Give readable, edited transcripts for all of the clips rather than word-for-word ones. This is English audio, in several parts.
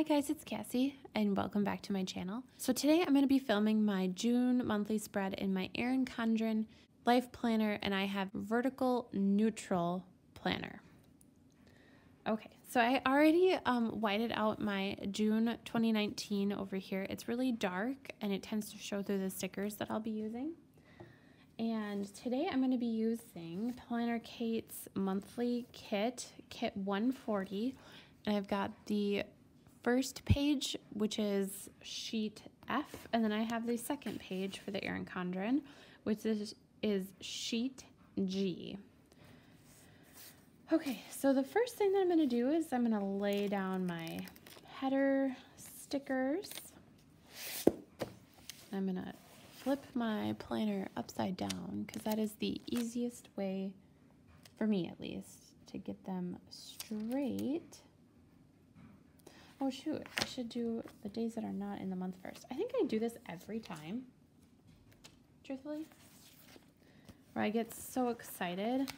Hi guys, it's Cassie and welcome back to my channel. So today I'm going to be filming my June monthly spread in my Erin Condren Life Planner, and I have vertical neutral planner. Okay, so I already whited out my June 2019 over here. It's really dark and it tends to show through the stickers that I'll be using. And today I'm going to be using Planner Kate's monthly kit, kit 140. And I've got the first page, which is sheet F, and then I have the second page for the Erin Condren, which is sheet G. Okay, so the first thing that I'm going to do is I'm going to lay down my header stickers. I'm going to flip my planner upside down because that is the easiest way, for me at least, to get them straight. Oh shoot, I should do the days that are not in the month first. I think I do this every time, truthfully, where I get so excited.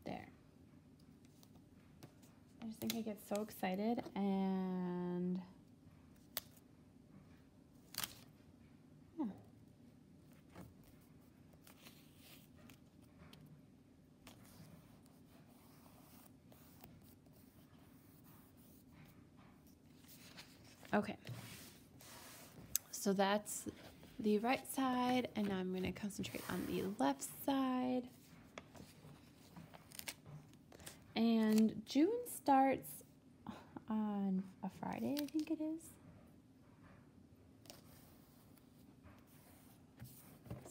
There. I just think I get so excited and yeah. Okay, so that's the right side, and now I'm going to concentrate on the left side. And June starts on a Friday, I think it is.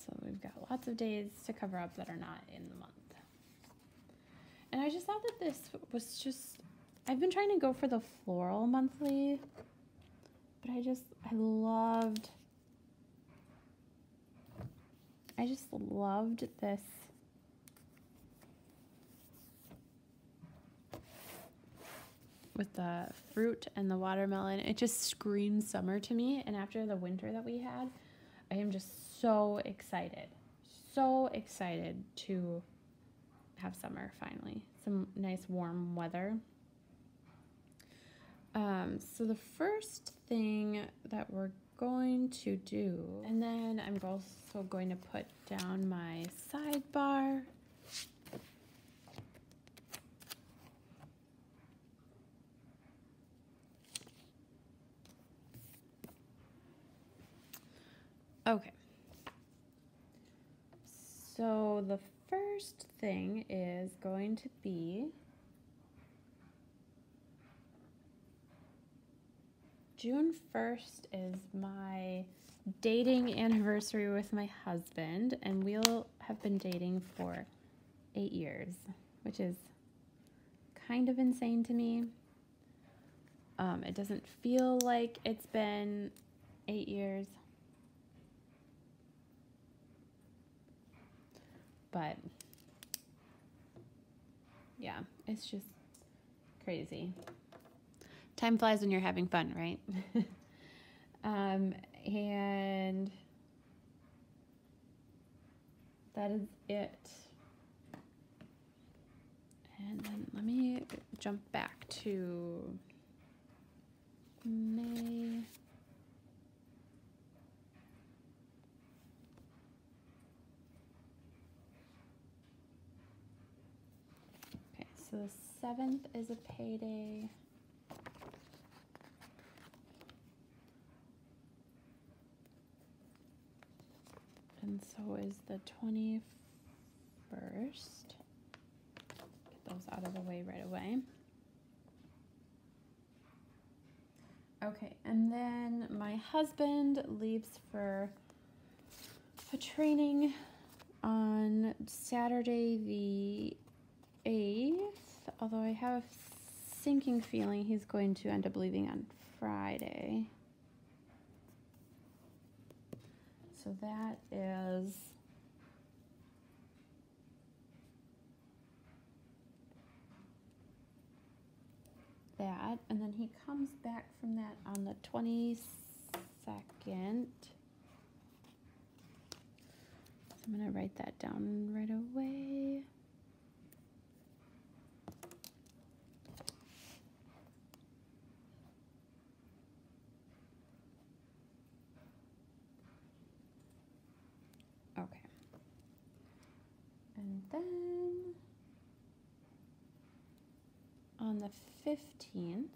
So we've got lots of days to cover up that are not in the month. And I just thought that this was just, I've been trying to go for the floral monthly, but I just loved this with the fruit and the watermelon. It just screams summer to me, and after the winter that we had, I am just so excited to have summer finally, some nice warm weather. So the first thing that we're going to do, and then I'm also going to put down my sidebar. Okay. So the first thing is going to be June 1st is my dating anniversary with my husband, and we'll have been dating for 8 years, which is kind of insane to me. It doesn't feel like it's been 8 years, but yeah, it's just crazy. Time flies when you're having fun, right? And that is it. And then let me jump back to May. Okay, so the 7th is a payday. And so is the 21st. Get those out of the way right away. Okay, and then my husband leaves for a training on Saturday the 8th, although I have a sinking feeling he's going to end up leaving on Friday. So that is that, and then he comes back from that on the 22nd. I'm going to write that down right away. Okay. And then on the 15th,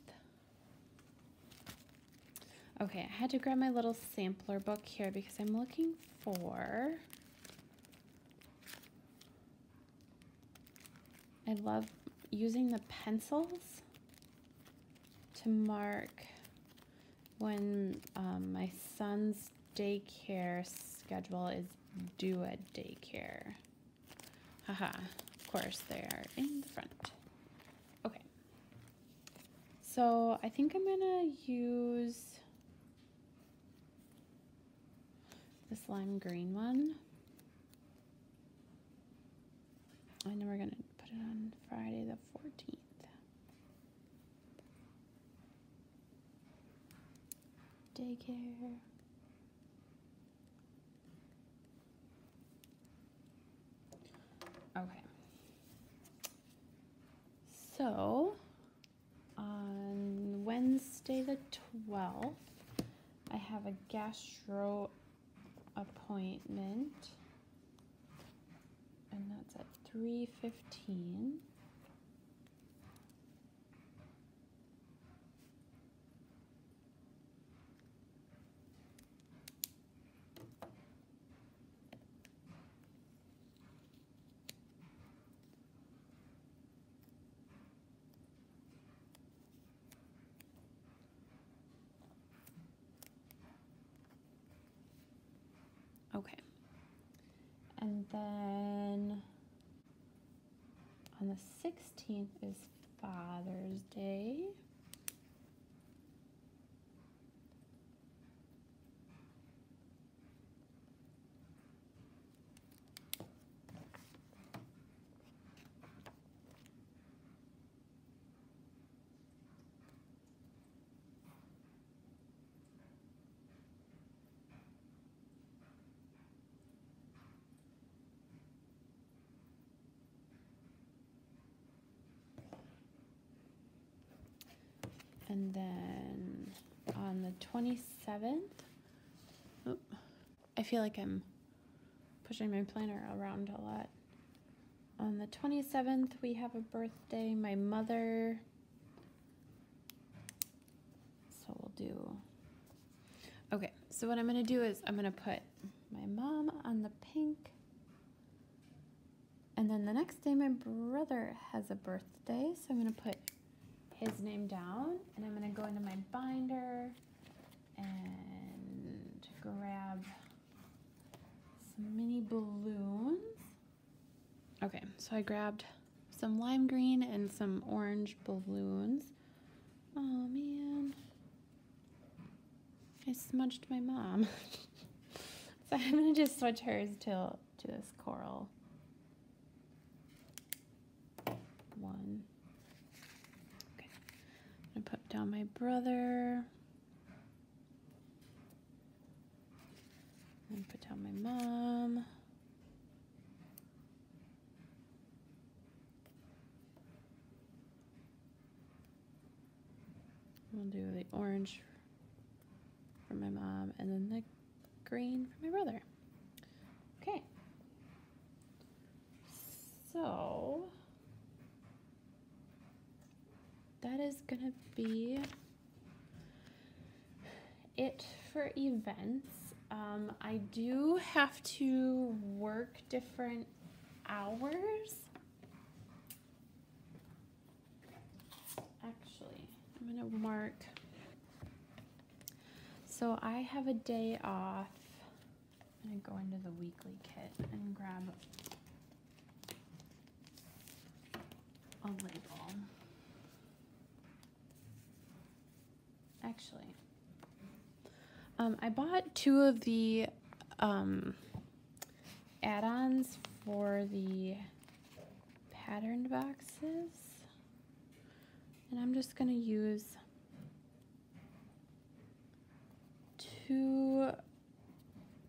okay, I had to grab my little sampler book here because I'm looking for, I love using the pencils to mark when my son's daycare schedule is due at daycare. Haha, of course they are in the front. Okay. So I think I'm gonna use this lime green one. And then we're gonna put it on Friday the 14th. Daycare. Okay. So on Wednesday the 12th, I have a gastro appointment, and that's at 3:15. Okay. And then on the 16th is Father's Day. And then on the 27th, oh, I feel like I'm pushing my planner around a lot. On the 27th, we have a birthday, my mother. So we'll do, okay, so what I'm gonna do is I'm gonna put my mom on the pink. And then the next day, my brother has a birthday, so I'm gonna put his name down, and I'm gonna go into my binder and grab some mini balloons. Okay, so I grabbed some lime green and some orange balloons. Oh man, I smudged my mom. So I'm gonna just switch hers to this coral one. I'm gonna put down my brother. And put down my mom. We'll do the orange for my mom and then the green for my brother. Okay. So that is gonna be it for events. I do have to work different hours. Actually, I'm gonna mark. So I have a day off. I'm gonna go into the weekly kit and grab a label. Actually, I bought 2 of the add-ons for the patterned boxes, and I'm just gonna use 2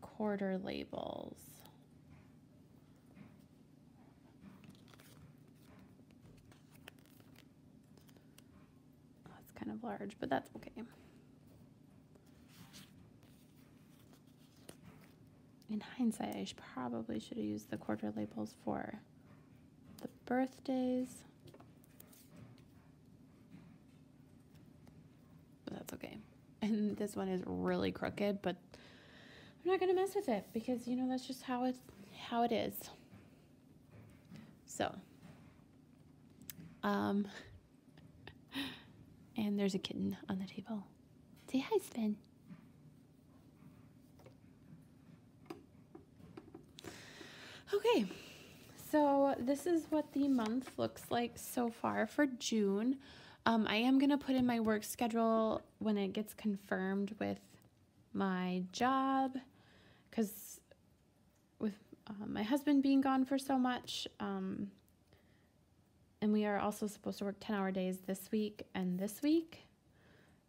quarter labels. kind of large, but that's okay. In hindsight, I probably should have used the quarter labels for the birthdays. But that's okay. And this one is really crooked, but I'm not going to mess with it because, you know, that's just how it is. So, and there's a kitten on the table. Say hi, Sven. Okay, so this is what the month looks like so far for June. I am going to put in my work schedule when it gets confirmed with my job, because with my husband being gone for so much, and we are also supposed to work 10-hour days this week and this week,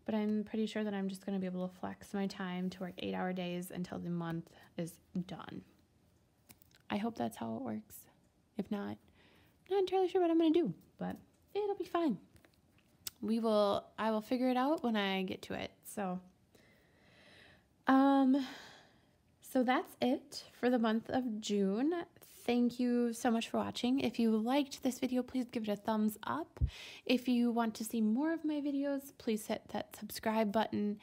but I'm pretty sure that I'm just going to be able to flex my time to work 8-hour days until the month is done. I hope that's how it works. If not, I'm not entirely sure what I'm going to do, but it'll be fine. I will figure it out when I get to it. So that's it for the month of June. Thank you so much for watching. If you liked this video, please give it a thumbs up. If you want to see more of my videos, please hit that subscribe button.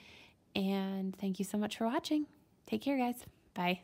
And thank you so much for watching. Take care, guys. Bye.